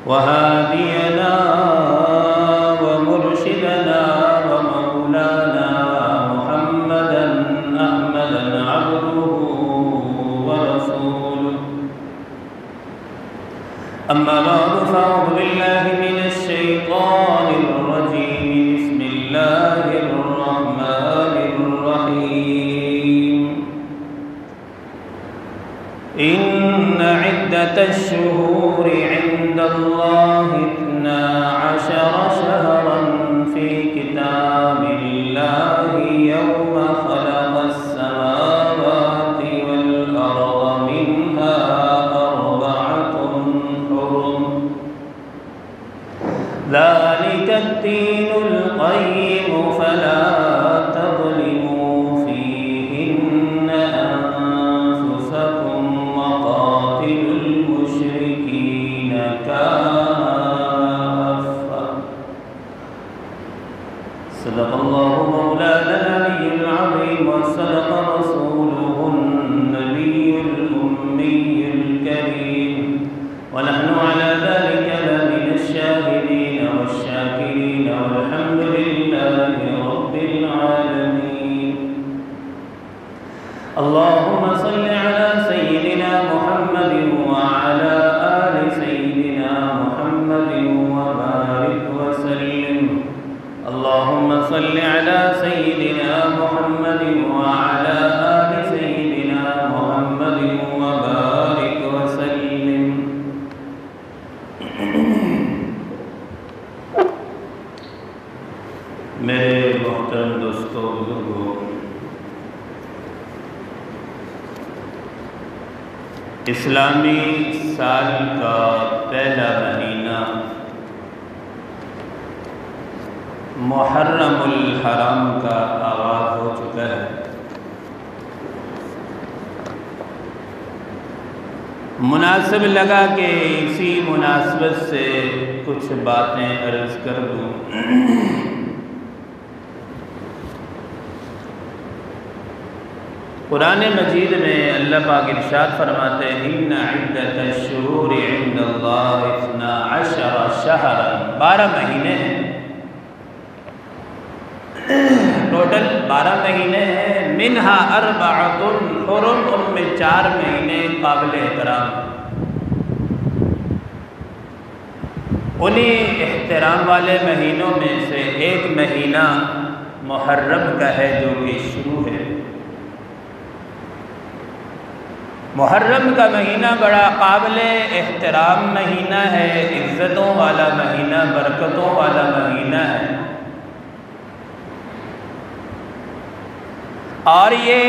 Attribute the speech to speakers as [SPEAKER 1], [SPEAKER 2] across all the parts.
[SPEAKER 1] वहादियना वमुर्शिदना वमौलाना Muhammadan अहमदन अब्दुहु वरसूलुहु। अम्मा बअद फ़अऊज़ु बिल्लाहि मिनश शैतानिर रजीम। बिस्मिल्लाहिर रहमानिर रहीम। इन्ना इद्दतश शुहूरि इंदल्लाहि इस्ना अशरा शहरन फ़ी किताबिल्लाहि यौमा ख़लक़स समावाति वल अर्ज़ मिन्हा अर्बअतुन हुरुम ज़ालिकद्दीनुल क़य्यिम फ़ला तज़लिमू फ़ीहिन्ना अन्फुसकुम वक़ातिलुल मुश्रिकीन काफ़्फ़ा। सदक़ल्लाहु मौलाना अल-अलिय्युल अज़ीम व सदक़ रसूलुहुन नबियुल उम्मियुल करीम व नहनु अला ज़ालिका लमिनश शाहिदीन वश-शाकिरीन वल्हम्दुलिल्लाहि रब्बिल आलमीन। अल्लाहुम्मा सल्लि अला सय्यिदिना मुहम्मदिन व अला आलि सय्यिदिना मुहम्मदिन व बारिक व सल्लिम। अल्लाहुम्मा सल्लि अला सय्यिदिना मुहम्मदिन व अला आलि सय्यिदिना मुहम्मदिन व बारिक व सल्लिम। मेरे मोहतरम दोस्तों, बुजुर्गों, इस्लामी साल का पहला महीना मुहर्रमुल हराम का आगाज़ हो चुका है। मुनासिब लगा कि इसी मुनासबत से कुछ बातें अर्ज़ कर दूँ। कुरान मजीद में अल्लाह पाक इरशाद फरमाते हैं, इन्ना इद्दतश शुहूरि इंदल्लाहि इस्ना अशरा शहरन, 12 महीने हैं। टोटल 12 महीने हैं। मिन्हा अर्बअतुन हुरुम, उनमें 4 महीने काबिल एहतराम। उन्हीं एहतराम वाले महीनों में से एक महीना मुहर्रम का है जो कि शुरू है। मुहर्रम का महीना बड़ा काबिल एहतराम महीना है, इज़्ज़तों वाला महीना, बरकतों वाला महीना है। और ये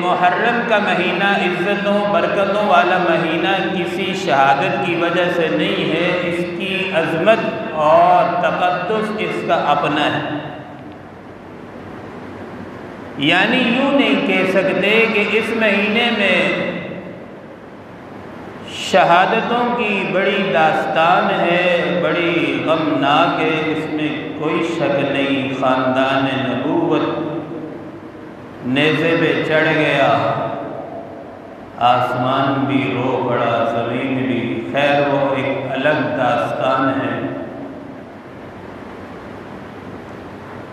[SPEAKER 1] मुहर्रम का महीना इज़्ज़तों बरकतों वाला महीना किसी शहादत की वजह से नहीं है, इसकी अज़मत और तक़द्दुस इसका अपना है। यानी यूँ नहीं कह सकते कि इस महीने में शहादतों की बड़ी दास्तान है, बड़ी गमनाक है, इसमें कोई शक नहीं। ख़ानदान नबूवत नेज़े पे चढ़ गया, आसमान भी रो पड़ा, ज़मीन भी। खैर वो एक अलग दास्तान है।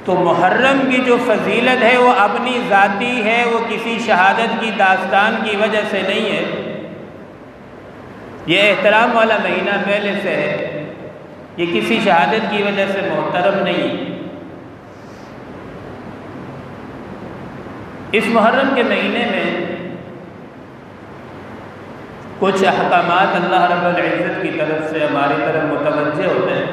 [SPEAKER 1] तो मुहर्रम की जो फजीलत है वो अपनी ज़ाती है, वो किसी शहादत की दास्तान की वजह से नहीं है। ये एहतराम वाला महीना पहले से है, ये किसी शहादत की वजह से मोहतरम नहीं। इस मुहर्रम के महीने में कुछ अहकामात अल्लाह रब्बुल इज़्ज़त की तरफ से हमारी तरफ मुतवज्जे होते हैं।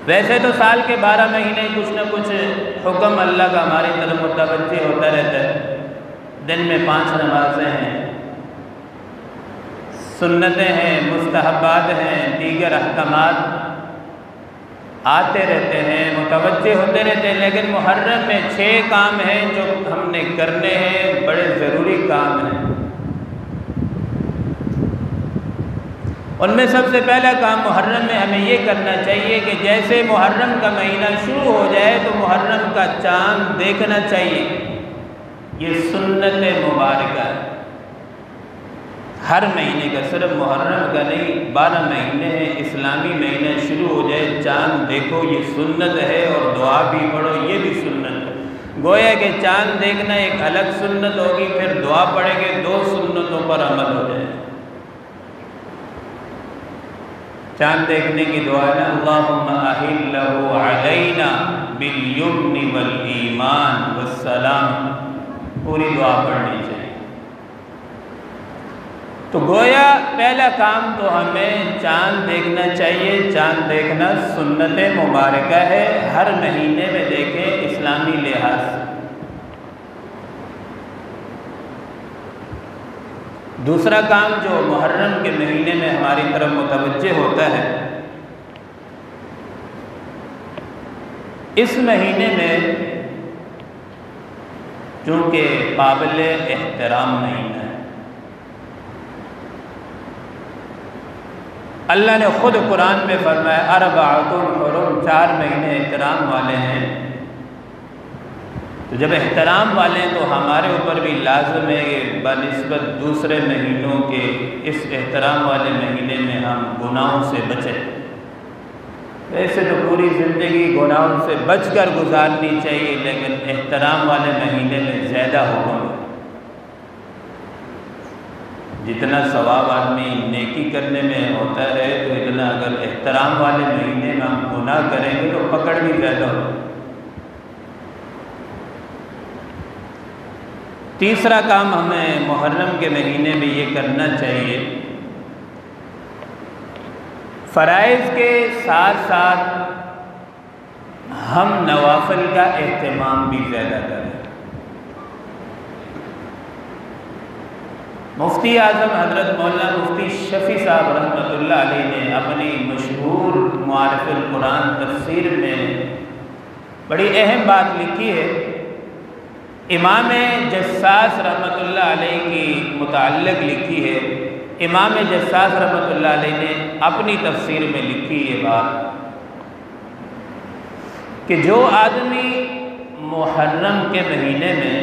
[SPEAKER 1] वैसे तो साल के 12 महीने कुछ न कुछ हुक्म अल्लाह का हमारी तरफ मुतवज्जे होता रहता है। दिन में 5 नमाज़ें हैं, सुन्नतें हैं, मुस्तहब्बात हैं, दीगर अहकामात आते रहते हैं, मुतवज्जे होते रहते हैं। लेकिन मुहर्रम में 6 काम हैं जो हमने करने हैं, बड़े ज़रूरी काम हैं। उनमें सबसे पहला काम मुहर्रम में हमें ये करना चाहिए कि जैसे मुहर्रम का महीना शुरू हो जाए तो मुहर्रम का चाँद देखना चाहिए। ये सुन्नत मुबारक है। हर महीने का, सिर्फ मुहर्रम का नहीं, 12 महीने हैं, इस्लामी महीने शुरू हो जाए, चाँद देखो ये सुन्नत है और दुआ भी पढ़ो ये भी सुन्नत है। गोया कि चाँद देखना एक अलग सुन्नत होगी, फिर दुआ पढ़ेंगे, 2 सुन्नतों पर अमल हो जाए। चाँद देखने की दुआ है ना, अल्लाहुम्मा अहिल्लहु अलैना बिल युम्नि वल ईमान वस्सलाम, पूरी दुआ पढ़नी चाहिए। तो गोया पहला काम तो हमें चाँद देखना चाहिए। चाँद देखना सुन्नत मुबारक है, हर महीने में देखें इस्लामी लिहाज से। दूसरा काम जो मुहर्रम के महीने में हमारी तरफ मुतवज्जे होता है, इस महीने में चूँकि काबिल एहतराम महीना है, अल्लाह ने ख़ुद कुरान में फरमाया अरबाअतुन हुरुम, 4 महीने एहतराम वाले हैं। तो जब एहतराम वाले हैं तो हमारे ऊपर भी लाज़िम है कि बनिस्बत दूसरे महीनों के इस एहतराम वाले महीने में हम गुनाहों से बचें। वैसे तो पूरी ज़िंदगी गुनाहों से बचकर गुजारनी चाहिए, लेकिन एहतराम वाले महीने में ज़्यादा हुक्म है। जितना सवाब आदमी नेकी करने में होता है, तो इतना अगर एहतराम वाले महीने में हम गुनाह करेंगे तो पकड़ भी ज़्यादा होगी। तीसरा काम हमें मुहर्रम के महीने में ये करना चाहिए, फ़राइज़ के साथ साथ हम नवाफिल का एहतमाम भी ज़्यादा करें। मुफ्ती आज़म हज़रत मौलाना मुफ्ती शफ़ी साहब रहमतुल्लाह अलैह ने अपनी मशहूर मुआरिफ़ुल कुरान तफ़सीर में बड़ी अहम बात लिखी है। इमाम जस्सास रहमतुल्लाह अलैह की मुताल्लिक़ लिखी है। इमाम जस्सास रहमतुल्लाह अलैह ने अपनी तफसीर में लिखी ये बात कि जो आदमी मुहर्रम के महीने में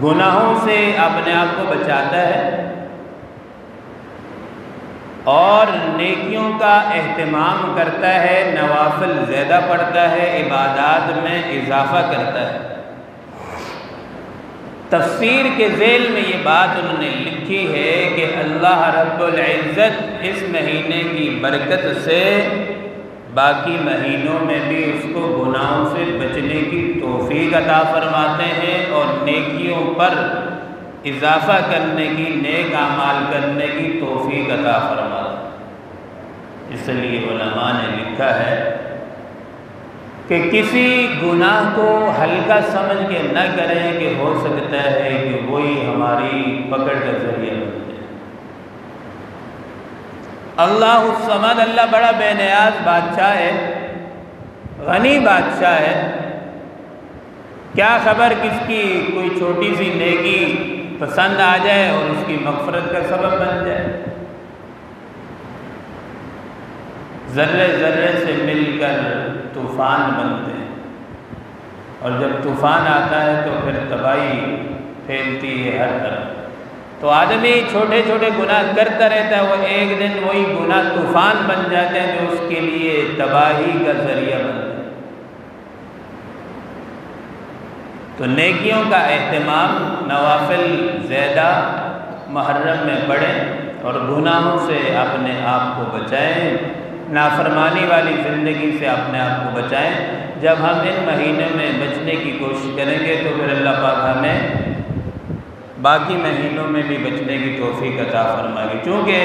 [SPEAKER 1] गुनाहों से अपने आप को बचाता है और नेकियों का एहतमाम करता है, नवाफिल ज़्यादा पढ़ता है, इबादात में इजाफ़ा करता है। तफसीर के ज़ेल में ये बात उन्होंने लिखी है कि अल्लाह रब्बुल इज़्ज़त इस महीने की बरकत से बाकी महीनों में भी उसको गुनाहों से बचने की तौफ़ीक़ अता फरमाते हैं और नेकियों पर इजाफ़ा करने की, नेक आमाल करने की तौफ़ीक़ अता फरमाते हैं। इसलिए उलमा ने लिखा है कि किसी गुनाह को हल्का समझ के न करें कि हो सकता है कि वही हमारी पकड़ का ज़रिया बन जाए। अल्लाह समद, अल्लाह बड़ा बेनियाज बादशाह है, गनी बादशाह है। क्या खबर किसकी कोई छोटी सी नेकी पसंद आ जाए और उसकी मग़फ़िरत का सबब बन जाए। ज़र्रे ज़र्रे से मिलकर तूफ़ान बनते हैं और जब तूफ़ान आता है तो फिर तबाही फैलती है हर तरफ। तो आदमी छोटे छोटे गुनाह करता रहता है, वो एक दिन वही गुनाह तूफ़ान बन जाते हैं जो उसके लिए तबाही का ज़रिया बनते हैं। तो नेकियों का एहतमाम, नवाफिल ज़्यादा मुहर्रम में पढ़ें और गुनाहों से अपने आप को बचाएं, नाफरमानी वाली ज़िंदगी से अपने आप को बचाएं। जब हम इन महीनों में बचने की कोशिश करेंगे तो फिर अल्लाह पाक हमें बाकी महीनों में भी बचने की तौफ़ीक़ अता फरमाएगी, क्योंकि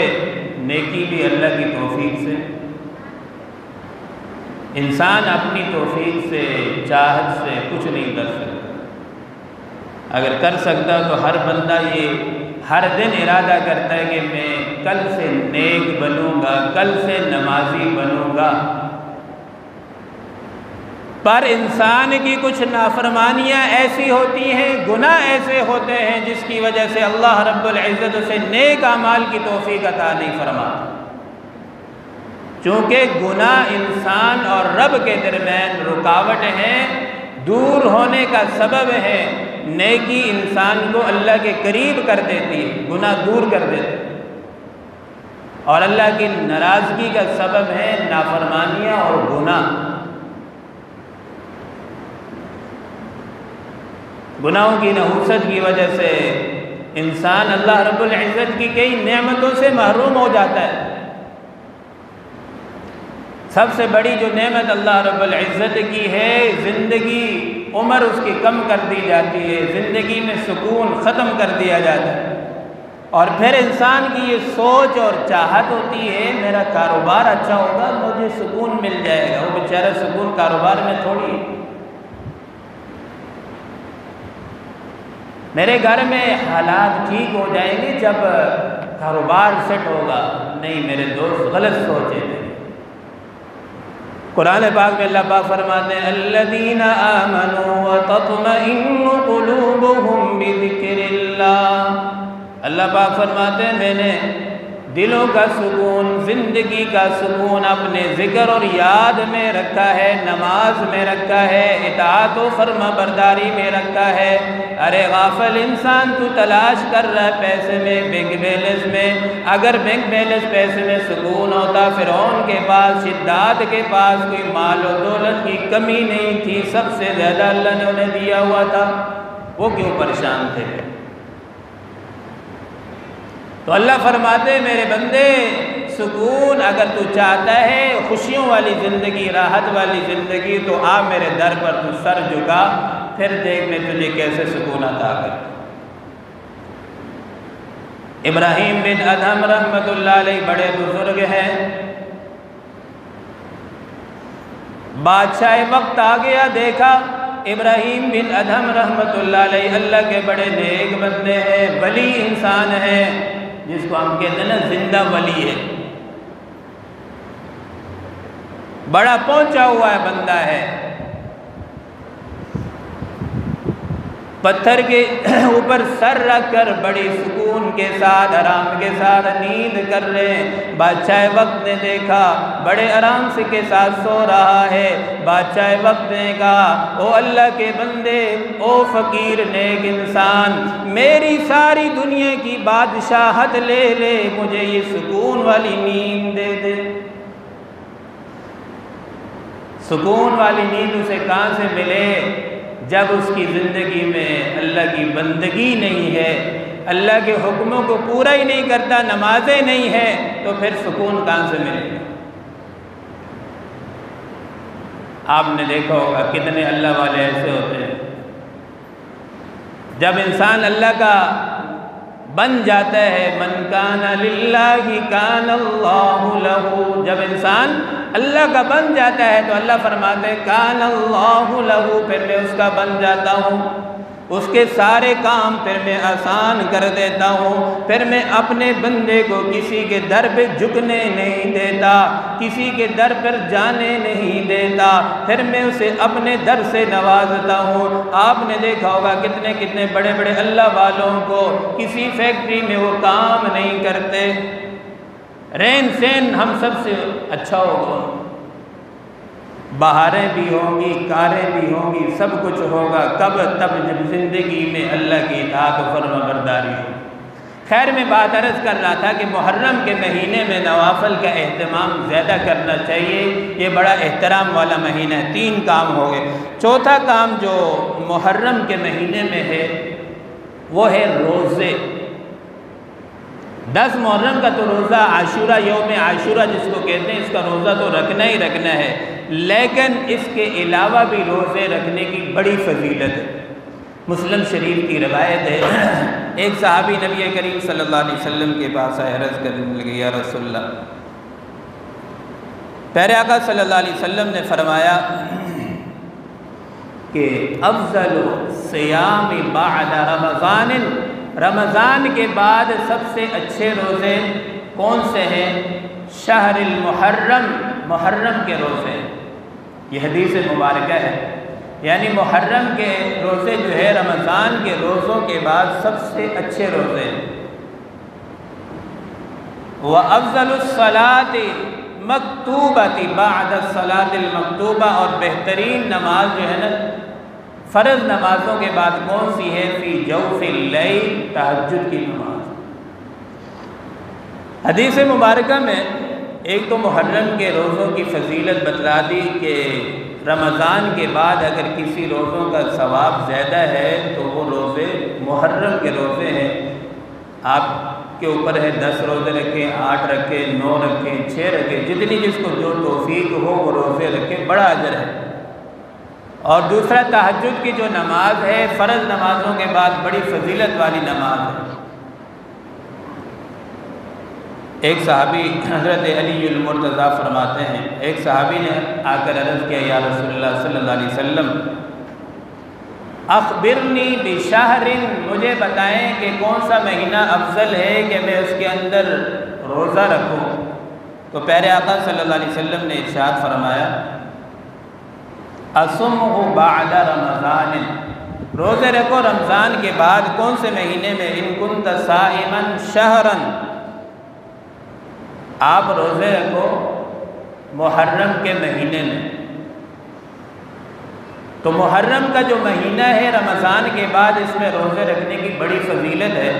[SPEAKER 1] नेकी भी अल्लाह की तौफ़ीक़ से, इंसान अपनी तौफ़ीक़ से, चाहत से कुछ नहीं कर सकता। अगर कर सकता तो हर बंदा ये हर दिन इरादा करता है कि मैं कल से नेक बनूंगा, कल से नमाजी बनूंगा। पर इंसान की कुछ नाफरमानियाँ ऐसी होती हैं, गुनाह ऐसे होते हैं जिसकी वजह से अल्लाह रब्बुल इज़्ज़त उसे नेक अमाल की तौफ़ीक़ अता नहीं फरमाता। चूँकि गुनाह इंसान और रब के दरमियान रुकावट है, दूर होने का सबब है, नेकी इंसान को अल्लाह के करीब कर देती है, गुनाह दूर कर देती है। और अल्लाह की नाराज़गी का सबब है नाफरमानियाँ और गुनाह। गुनाहों की नहुसत की वजह से इंसान अल्लाह रब्बुल इज़्ज़त की कई नेमतों से महरूम हो जाता है। सबसे बड़ी जो नेमत अल्लाह रब्बुल इज़्ज़त की है, ज़िंदगी उम्र उसकी कम कर दी जाती है, ज़िंदगी में सुकून ख़त्म कर दिया जाता है। और फिर इंसान की ये सोच और चाहत होती है मेरा कारोबार अच्छा होगा, मुझे सुकून मिल जाएगा। वो बेचारा सुकून कारोबार में थोड़ी है। मेरे घर में हालात ठीक हो जाएंगे जब कारोबार सेट होगा। नहीं मेरे दोस्त, गलत सोचे थे। कुरान पाक में अल्लाह पाक फरमाते हैं अल्लज़ीना आमनू व तत्मइन्नु क़ुलूबुहुम बिज़िक्रिल्लाह। अल्लाह पाक फरमाते हैं मैंने दिलों का सुकून, ज़िंदगी का सुकून अपने ज़िक्र और याद में रखा है, नमाज में रखा है, इताअत व फर्मा बरदारी में रखा है। अरे गाफिल इंसान, तू तलाश कर रहा है पैसे में, बैंक बैलेंस में। अगर बैंक बैलेंस पैसे में सुकून होता, फ़िरौन के पास, शिद्दात के पास कोई माल और दौलत की कमी नहीं थी, सबसे ज़्यादा अल्लाह ने उन्हें दिया हुआ था, वो क्यों परेशान थे? तो अल्लाह फरमाते मेरे बंदे सुकून अगर तू चाहता है, खुशियों वाली ज़िंदगी, राहत वाली ज़िंदगी, तो आ मेरे दर पर तू सर झुका, फिर देख मैं तुझे कैसे सुकून अता कर। इब्राहीम बिन अदहम रहमतुल्लाह अलैह बड़े बुजुर्ग हैं। बादशाह वक्त आ गया, देखा इब्राहीम बिन अदहम रहमतुल्लाह अलैह अल्लाह के बड़े नेक बंदे हैं, वली इंसान हैं, जिसको हम कहते हैं ना जिंदा वली है, बड़ा पहुंचा हुआ है बंदा है। पत्थर के ऊपर सर रखकर बड़ी सुकून के साथ, आराम के साथ नींद कर रहे हैं। बादशाह वक्त ने देखा बड़े आराम से के साथ सो रहा है। बादशाह वक्त ने कहा ओ अल्लाह के बंदे, ओ फ़कीर नेक इंसान, मेरी सारी दुनिया की बादशाहत ले ले, मुझे ये सुकून वाली नींद दे दे। सुकून वाली नींद उसे कहाँ से मिले? जब उसकी ज़िंदगी में अल्लाह की बंदगी नहीं है, अल्लाह के हुक्मों को पूरा ही नहीं करता, नमाजें नहीं है, तो फिर सुकून कहाँ से मिलेगा? आपने देखा होगा कितने अल्लाह वाले ऐसे होते हैं, जब इंसान अल्लाह का बन जाता है, मन काना लिल्लाहि काना अल्लाहु लहू, जब इंसान अल्लाह का बन जाता है तो अल्लाह फरमाते हैं काना अल्लाहु लहू, फिर मैं उसका बन जाता हूँ, उसके सारे काम फिर मैं आसान कर देता हूँ। फिर मैं अपने बंदे को किसी के दर पे झुकने नहीं देता, किसी के दर पर जाने नहीं देता, फिर मैं उसे अपने दर से नवाजता हूँ। आपने देखा होगा कितने कितने बड़े बड़े अल्लाह वालों को किसी फैक्ट्री में वो काम नहीं करते, रहन सहन हम सबसे अच्छा होगा, बहारें भी होंगी, कारें भी होंगी, सब कुछ होगा, कब? तब जब ज़िंदगी में अल्लाह की इताअत और फर्माबरदारी हो। खैर मैं बात अर्ज़ कर रहा था कि मुहर्रम के महीने में नवाफल का एहतमाम ज़्यादा करना चाहिए, ये बड़ा एहतराम वाला महीना है। 3 काम हो गए। चौथा काम जो मुहर्रम के महीने में है वो है रोज़े। 10 मुहर्रम का तो रोज़ा आशूरा, यौम आशूरा जिसको कहते हैं, इसका रोज़ा तो रखना ही रखना है, लेकिन इसके अलावा भी रोज़े रखने की बड़ी फजीलत है। मुस्लिम शरीफ की रवायत है, एक सहाबी नबी करीम सल्लल्लाहु अलैहि वसल्लम के पास आए, अर्ज़ करने लगे या रसूलल्लाह, प्यारे आका सल्लल्लाहु अलैहि वसल्लम ने फरमाया कि अफ़ज़लु सियाम बअद रमज़ान, रमज़ान के बाद सबसे अच्छे रोज़े कौन से हैं? शहरुल मुहर्रम, मुहर्रम के रोज़े। ये हदीस मुबारक है, यानी मुहर्रम के रोज़े जो है रमज़ान के रोज़ों के बाद सबसे अच्छे रोज़े। व अफ़ज़लुस सलाति मक्तूबती बअद सलातिल मक्तूबा, और बेहतरीन नमाज जो है ना फ़र्ज़ नमाज़ों के बाद कौन सी है? फ़ी जौफ़िल लैल, तहज्जुद की नमाज। हदीस मुबारका में एक तो मुहर्रम के रोज़ों की फजीलत बतला दी कि रमज़ान के बाद अगर किसी रोज़ों का सवाब ज़्यादा है तो वो रोज़े मुहर्रम के रोज़े हैं। आपके ऊपर है 10 रोज़े रखें, 8 रखें, 9 रखें, 6 रखें, जितनी जिसको जो तौफीक हो वो रोज़े रखें, बड़ा अजर है। और दूसरा तहज्जुद की जो नमाज है फ़र्ज़ नमाज़ों के बाद बड़ी फजीलत वाली नमाज है। एक सहाबी हज़रत अली मुर्तज़ा फरमाते हैं, एक सहाबी ने आकर अर्ज़ किया, या रसूलल्लाह सल्लल्लाहु अलैहि वसल्लम अख़बिरनी बिशहरिन, मुझे बताएं कि कौन सा महीना अफजल है कि मैं उसके अंदर रोज़ा रखूं। तो प्यारे आका सल्लल्लाहु अलैहि वसल्लम ने इरशाद फरमाया, असुमहु बअद रमज़ान, रोज़े रखो रमज़ान के बाद। कौन से महीने में? इन कुंत साइमन शहरन, आप रोज़े रखो मुहर्रम के महीने में। तो मुहर्रम का जो महीना है रमज़ान के बाद, इसमें रोज़े रखने की बड़ी फजीलत है।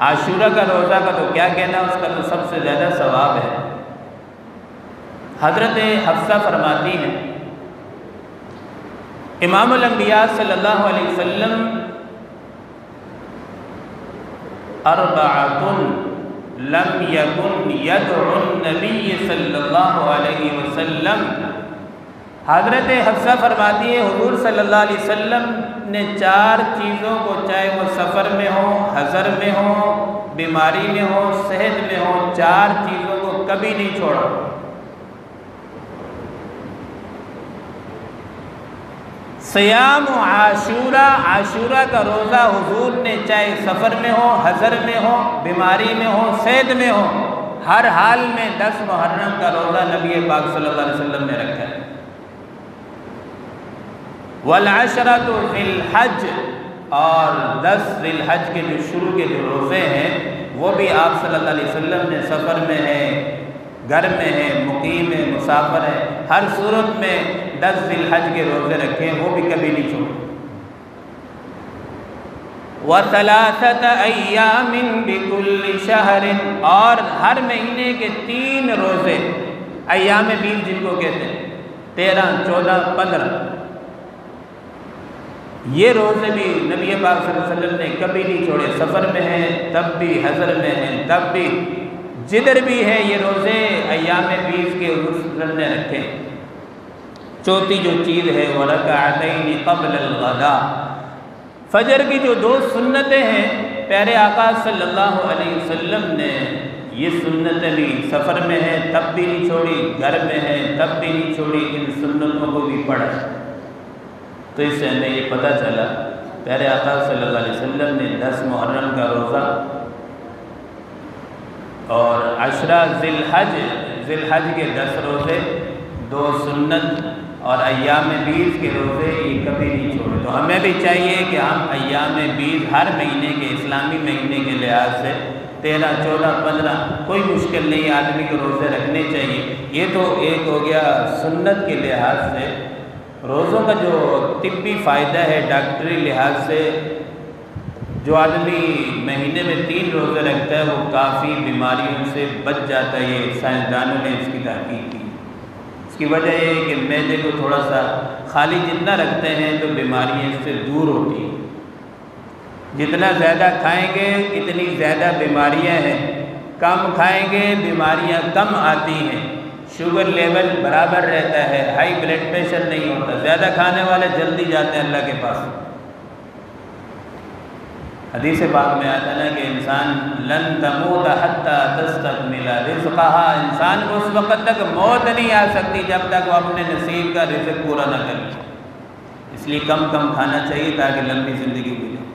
[SPEAKER 1] आशूरा का रोज़ा का तो क्या कहना, उसका तो सबसे ज़्यादा सवाब है। हज़रत हफ्सा फरमाती हैं, इमामुल अंबिया सल्लल्लाहु अलैहि वसल्लम अर्बअतुन लम यकुन यदउन नबी सल्लल्लाहु अलैहि वसल्लम, हज़रत हफ्सा फरमाती है हुज़ूर सल्लल्लाहु अलैहि वसल्लम ने 4 चीज़ों को, चाहे वो सफ़र में हो, हज़र में हो, बीमारी में हो, सेहत में हो, 4 चीज़ों को कभी नहीं छोड़ा। सियाम आशूरा, आशूरा का रोज़ा हुजूर ने चाहे सफ़र में हो, हज़र में हो, बीमारी में हो, सेहत में हो, हर हाल में 10 मुहर्रम का रोज़ा नबी पाक सल्लल्लाहु अलैहि वसल्लम ने रखा है। वल अशरतु ज़िल हज, और 10 ज़िल हज के जो शुरू के जो रोज़े हैं वो भी आप सल्लल्लाहु अलैहि वसल्लम ने सफ़र में है, घर में है, मुकीम है, मुसाफिर है, हर सूरत में 10 ज़िल हज के रोज़े रखे, वो भी कभी नहीं छोड़े। व सलासत अय्यामिन बिकुल्लि शहरिन, और हर महीने के 3 रोज़े, अय्याम बीज जिनको कहते हैं, 13, 14, 15, ये रोज़े भी नबी पाक सल्लल्लाहु अलैहि वसल्लम ने कभी नहीं छोड़े। सफ़र में है तब भी, हज़र में है तब भी, जिधर भी है ये रोज़े अय्याम बीज के हुज़ूर ने रखे। चौथी जो चीज़ है वो रकअतैन क़ब्ल अल-ग़दा, फजर की जो 2 सुन्नतें हैं, प्यारे आका सल्लल्लाहु अलैहि वसल्लम ने ये सुन्नतें भी सफ़र में है तब भी नहीं छोड़ी, घर में है तब भी नहीं छोड़ी, इन सुन्नतों को भी पढ़ा। तो इससे हमें ये पता चला प्यारे आका सल्लल्लाहु अलैहि वसल्लम ने 10 मुहर्रम का रोज़ा और अशरा ज़िल हज के 10 रोज़े, 2 सुन्नत और अय्याम बीज के रोज़े, ये कभी नहीं छोड़े। तो हमें भी चाहिए कि हम अय्याम बीज हर महीने के, इस्लामी महीने के लिहाज से 13, 14, 15 कोई मुश्किल नहीं, आदमी को रोज़े रखने चाहिए। ये तो एक हो गया सुन्नत के लिहाज से। रोज़ों का जो तिब्बी फ़ायदा है, डॉक्टरी लिहाज से, जो आदमी महीने में 3 रोज़े रखता है वो काफ़ी बीमारियों से बच जाता है। ये साइंसदानों ने इसकी तहकीक की। इसकी वजह ये है कि मैदे को थोड़ा सा खाली जितना रखते हैं तो बीमारियाँ इससे दूर होती हैं। जितना ज़्यादा खाएंगे इतनी ज़्यादा बीमारियाँ हैं, कम खाएंगे बीमारियाँ कम आती हैं, शुगर लेवल बराबर रहता है, हाई ब्लड प्रेशर नहीं होता। ज़्यादा खाने वाले जल्दी जाते हैं अल्लाह के पास। हदीस पाक में आता है ना कि इंसान लन तमूत हत्ता तस्तकमिला रिज़्क़हा, इंसान को उस वक़्त तक मौत नहीं आ सकती जब तक वो अपने नसीब का रिज़्क़ पूरा न करे। इसलिए कम कम खाना चाहिए ताकि लंबी ज़िंदगी गुजरे।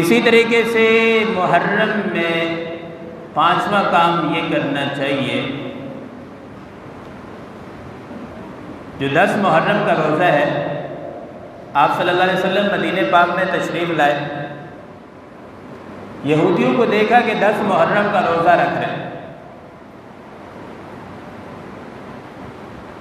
[SPEAKER 1] इसी तरीके से मुहर्रम में 5वां काम ये करना चाहिए, जो 10 मुहर्रम का रोज़ा है, आप सल्लल्लाहु अलैहि वसल्लम मदीने पाक में तशरीफ़ लाए, यहूदियों को देखा कि 10 मुहर्रम का रोज़ा रख रहे हैं।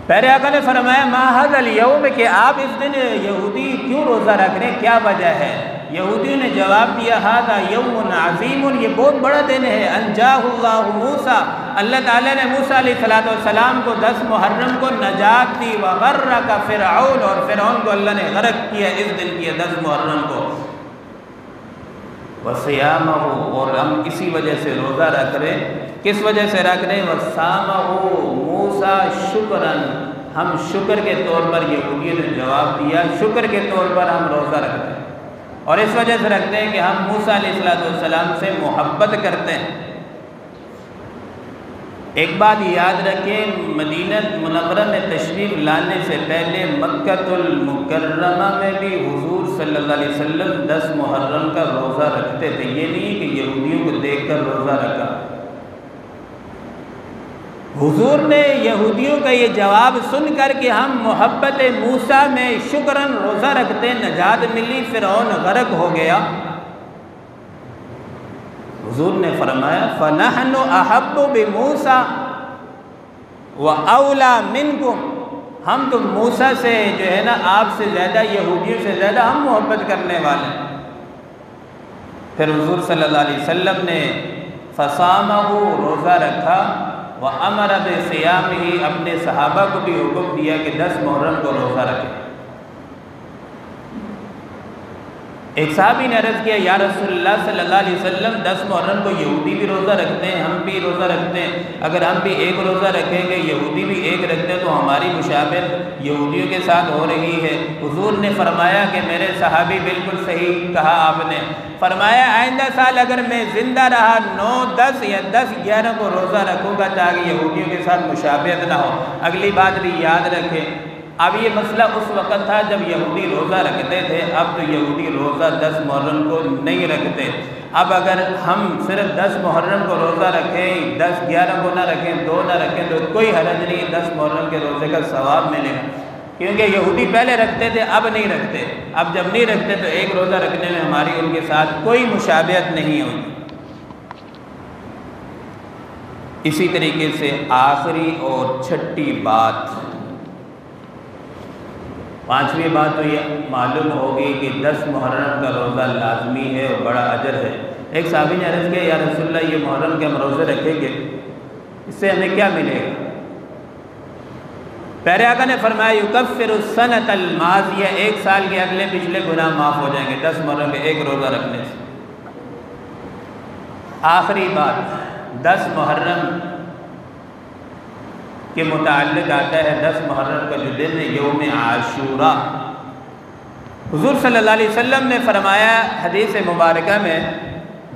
[SPEAKER 1] प्यारे आका ने फरमाया मा हाज़ल यौम, कि आप इस दिन यहूदी क्यों रोज़ा रख रहे हैं, क्या वजह है। यहूदियों ने जवाब दिया हाज़ा यौमुन अज़ीमुन, ये बहुत बड़ा दिन है। अंजाहुल्लाहु मूसा, अल्लाह ताला ने मूसा अलैहिस्सलाम को 10 मुहर्रम को नजात दी। व गर्रका फ़िरऔन, और फ़िरऔन को अल्लाह ने गर्क किया इस दिन की 10 मुहर्रम को। व सियामहु, और हम इसी वजह से रोज़ा रख रहे हैं। किस वजह से रख रहे हैं। व सामहु मूसा शुक्रन, हम शुक्र के तौर पर, यहूदियों ने जवाब दिया शुक्र के तौर पर हम रोज़ा रखते हैं, और इस वजह से रखते हैं कि हम मूसा अलैहिस्सलाम से मोहब्बत करते हैं। एक बात याद रखें, मदीना मुनव्वरा में तशरीफ़ लाने से पहले मक्कतुल मुकर्रमा में भी हुजूर सल्लल्लाहु अलैहि वसल्लम 10 मुहर्रम का रोज़ा रखते थे। ये नहीं कि यहूदियों को देखकर रोज़ा रखा। हुजूर ने यहूदियों का ये जवाब सुनकर कि हम मोहब्बत मूसा में शुक्रन रोज़ा रखते, नजात मिली, फ़िरऔन गर्क हो गया। हुजूर ने फरमाया फ़नहनु अहब्बु बिमूसा व औला मिनकुम, हम तो मूसा से जो है ना, आपसे ज़्यादा, यहूदियों से ज़्यादा हम मोहब्बत करने वाले हैं। फिर हुजूर सल्लल्लाहु अलैहि वसल्लम ने फ़सामहु, रोज़ा रखा, व अमर बिसियामिही, अपने सहाबा को भी हुक्म दिया कि 10 मुहर्रम को रोज़ा रखें। एक साहबी ने अर्ज़ किया या रसूलल्लाह सल्लल्लाहु अलैहि वसल्लम 10 मुहर्रम को यहूदी भी रोज़ा रखते हैं, हम भी रोज़ा रखते हैं, अगर हम भी एक रोज़ा रखेंगे, यहूदी भी एक रखते हैं, तो हमारी मुशाबहत यहूदियों के साथ हो रही है। हुजूर ने फरमाया कि मेरे सहाबी बिल्कुल सही कहा आपने। फरमाया आइंदा साल अगर मैं ज़िंदा रहा 9, 10 या 10, 11 को रोज़ा रखूँगा ताकि यहूदियों के साथ मुशाबहत ना हो। अगली बात भी याद रखें, अब ये मसला उस वक़्त था जब यहूदी रोज़ा रखते थे, अब तो यहूदी रोज़ा 10 मुहर्रम को नहीं रखते। अब अगर हम सिर्फ 10 मुहर्रम को रोज़ा रखें, 10, 11 को ना रखें, 2 ना रखें, तो कोई हरज नहीं, 10 मुहर्रम के रोज़े का सवाब मिलेगा। क्योंकि यहूदी पहले रखते थे, अब नहीं रखते। अब जब नहीं रखते तो एक रोज़ा रखने में हमारी उनके साथ कोई मुशाबहत नहीं होगी। इसी तरीके से आखिरी और छठी बात, 5वीं बात तो ये मालूम होगी कि 10 मुहर्रम का रोज़ा लाजमी है और बड़ा अजर है। एक साहबी ने अर्ज़ किया या रसूलल्लाह, ये मुहर्रम के हम रोज़े रखेंगे, इससे हमें क्या मिलेगा। प्यारे आका ने फरमाया युकफ्फिरु सनतल माज़िया, 1 साल के अगले पिछले गुनाह माफ़ हो जाएंगे 10 मुहर्रम के एक रोज़ा रखने से। आखिरी बात, 10 मुहर्रम के मुताल्लिक़ आता है 10 मुहर्रम का जो दिन है यौम आशूरा। हुज़ूर सल्लल्लाहु अलैहि वसल्लम ने फरमाया हदीस मुबारका में,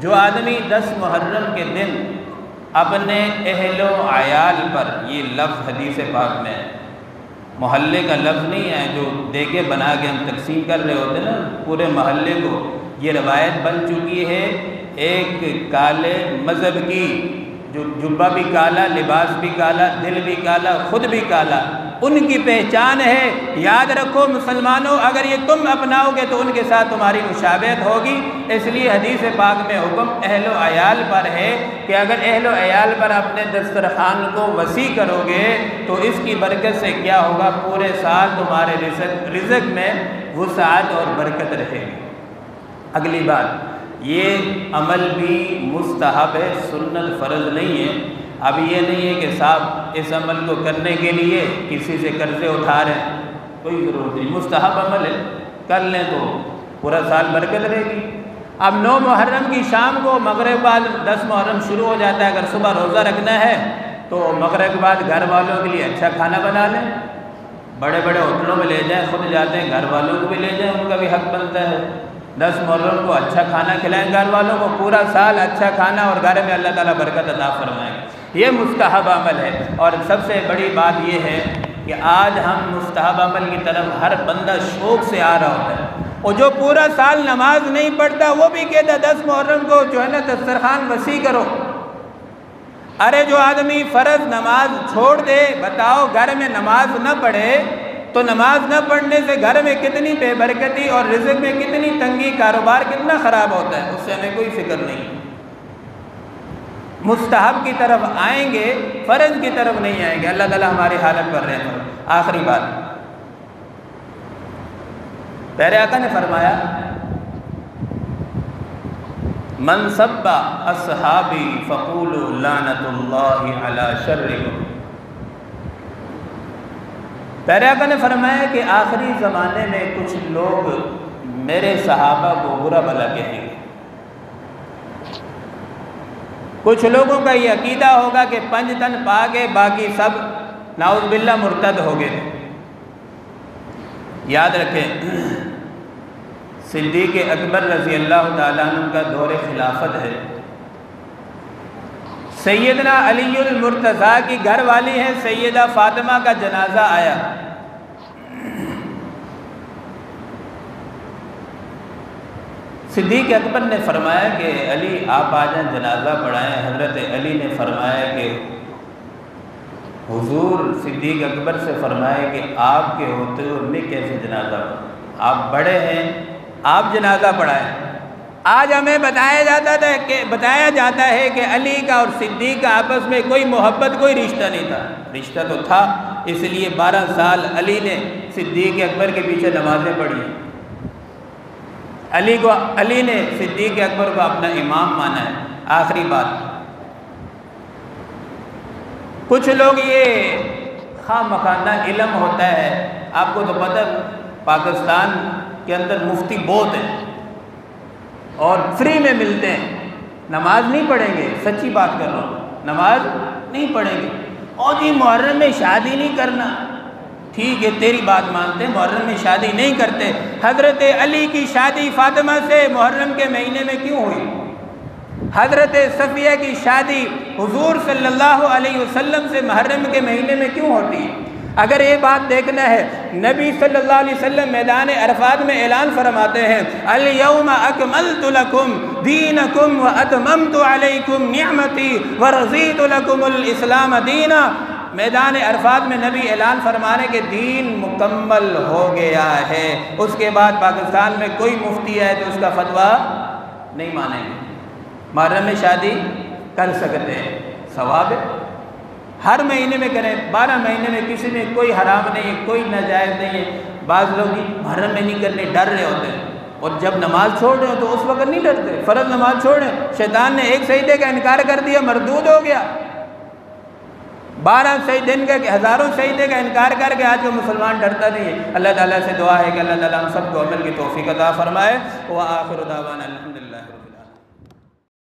[SPEAKER 1] जो आदमी 10 मुहर्रम के दिन अपने अहलो आयाल पर, ये लफ्ज़ हदीस पाक में, मोहल्ले का लफ्ज़ नहीं है जो देगे बना के हम तकसीम कर रहे होते ना पूरे मोहल्ले को, ये रवायत बन चुकी है एक काले मज़हब की, जो जुब्बा भी काला, लिबास भी काला, दिल भी काला, खुद भी काला, उनकी पहचान है। याद रखो मुसलमानों, अगर ये तुम अपनाओगे तो उनके साथ तुम्हारी मुशाबहत होगी। इसलिए हदीस पाक में हुक्म अहलो अयाल पर है कि अगर अहलो अयाल पर अपने दस्तरखान को वसी करोगे तो इसकी बरकत से क्या होगा, पूरे साल तुम्हारे रिज़्क़ में वुसाअत और बरकत रहेगी। अगली बात, ये अमल भी मुस्तहब है, सुन्नत फ़र्ज़ नहीं है। अब ये नहीं है कि साहब इस अमल को करने के लिए किसी से कर्ज़े उठा रहे हैं, कोई ज़रूरत नहीं, मुस्तहब अमल है, कर लें तो पूरा साल बरकत रहेगी। अब 9 मुहर्रम की शाम को मगरिब बाद 10 मुहर्रम शुरू हो जाता है, अगर सुबह रोज़ा रखना है तो मगरिब के बाद घर वालों के लिए अच्छा खाना बना लें, बड़े बड़े होटलों में ले जाएं, खुद जाते हैं, घर वालों को भी ले जाएं, उनका भी हक़ बनता है। 10 मुहर्रम को अच्छा खाना खिलाएं घर वालों को, पूरा साल अच्छा खाना, और घर में अल्लाह ताला बरकत अता फरमाएंगे। ये मुस्तहब अमल है। और सबसे बड़ी बात ये है कि आज हम मुस्तहब अमल की तरफ हर बंदा शौक़ से आ रहा होता है, और जो पूरा साल नमाज नहीं पढ़ता वो भी कहता 10 मुहर्रम को जो है ना दस्तरखान वसी करो। अरे जो आदमी फ़र्ज़ नमाज छोड़ दे, बताओ घर में नमाज न पढ़े तो नमाज न पढ़ने से घर में कितनी बेबरकती और रिज़्क़ में कितनी तंगी, कारोबार कितना ख़राब होता है, उससे हमें कोई फ़िक्र नहीं। मुस्तहब की तरफ आएंगे, फ़र्ज की तरफ नहीं आएंगे। अल्लाह ताला हमारी हालत कर रहे हैं। आखिरी बात, प्यारे आका ने फरमाया, मन सब्बा अस्हाबी फ़क़ूलू लानतुल्लाहि अला शर्रिकुम। प्यारे आका ने फरमाया कि आखिरी ज़माने में कुछ लोग मेरे सहाबा को बुरा भला कहेंगे। कुछ लोगों का ये अकीदा होगा कि पंजतन पा गए, बाकी सब नाउज़ बिल्लाह मुर्तद हो गए। याद रखें, सिद्दीक़ अकबर रज़ी अल्लाह तआला अन्हु का दौरे खिलाफत है। सैयदना अलीउल मुर्तज़ा की घर वाली है सैयदा फ़ातिमा का जनाजा आया। सिद्दीक़ अकबर ने फरमाया कि अली आप आ जाएं, जनाजा पढ़ाएं। हज़रत अली ने फरमाया कि हुजूर, सिद्दीक़ अकबर से फरमाया कि आपके होते हुए मैं कैसे जनाजा पढ़ूं, आप बड़े हैं, आप जनाजा पढ़ाएं। आज हमें बताया जाता है कि अली का और सिद्दीक़ का आपस में कोई मोहब्बत, कोई रिश्ता नहीं था। रिश्ता तो था, इसलिए 12 साल अली ने सिद्दीक़ अकबर के पीछे नमाज़ें पढ़ी। अली ने सिद्दीक़ अकबर को अपना इमाम माना है। आखिरी बात, कुछ लोग ये खामखाना इल्म होता है, आपको तो पता पाकिस्तान के अंदर मुफ्ती बहुत हैं और फ्री में मिलते हैं, नमाज नहीं पढ़ेंगे। सच्ची बात कर रहा हूँ, नमाज नहीं पढ़ेंगे। और जी मुहर्रम में शादी नहीं करना, ठीक है तेरी बात मानते हैं, मुहर्रम में शादी नहीं करते। हज़रत अली की शादी फ़ातिमा से मुहर्रम के महीने में क्यों हुई? हज़रत सफ़िया की शादी हुज़ूर सल्लल्लाहु अलैहि वसल्लम से मुहर्रम के महीने में क्यों होती है? अगर ये बात देखना है, नबी सल्लल्लाहु अलैहि वसल्लम मैदान अरफात में ऐलान फरमाते हैं, अल यौम अकमलतु लकुम दीनकुम व अतममतु अलैकुम निअमती व रज़ीतु लकुमुल इस्लाम दीना। मैदान अरफात में नबी ऐलान फरमाने के दीन मुकम्मल हो गया है। उसके बाद पाकिस्तान में कोई मुफ्ती है तो उसका फतवा नहीं मानेंगे। मुहर्रम में शादी कर सकते हैं, सवाब है, हर महीने में करें, 12 महीने में किसी में कोई हराम नहीं है, कोई नाजायज़ नहीं है। बाज़ लोग मुहर्रम में नहीं करने डर रहे होते हैं, और जब नमाज छोड़ रहे हो तो उस वक्त नहीं डरते। फ़र्ज़ नमाज छोड़ें, शैतान ने एक सजदे का इनकार कर दिया, मरदूद हो गया। 12 दिन का हज़ारों सजदे का इनकार करके आज को मुसलमान डरता नहीं है। अल्लाह ताला से दुआ है कि अल्लाह ताला हम सबको अमल की तौफ़ीक़ अता फ़रमाए। व आखिर दावाना अल्हम्दुलिल्लाह।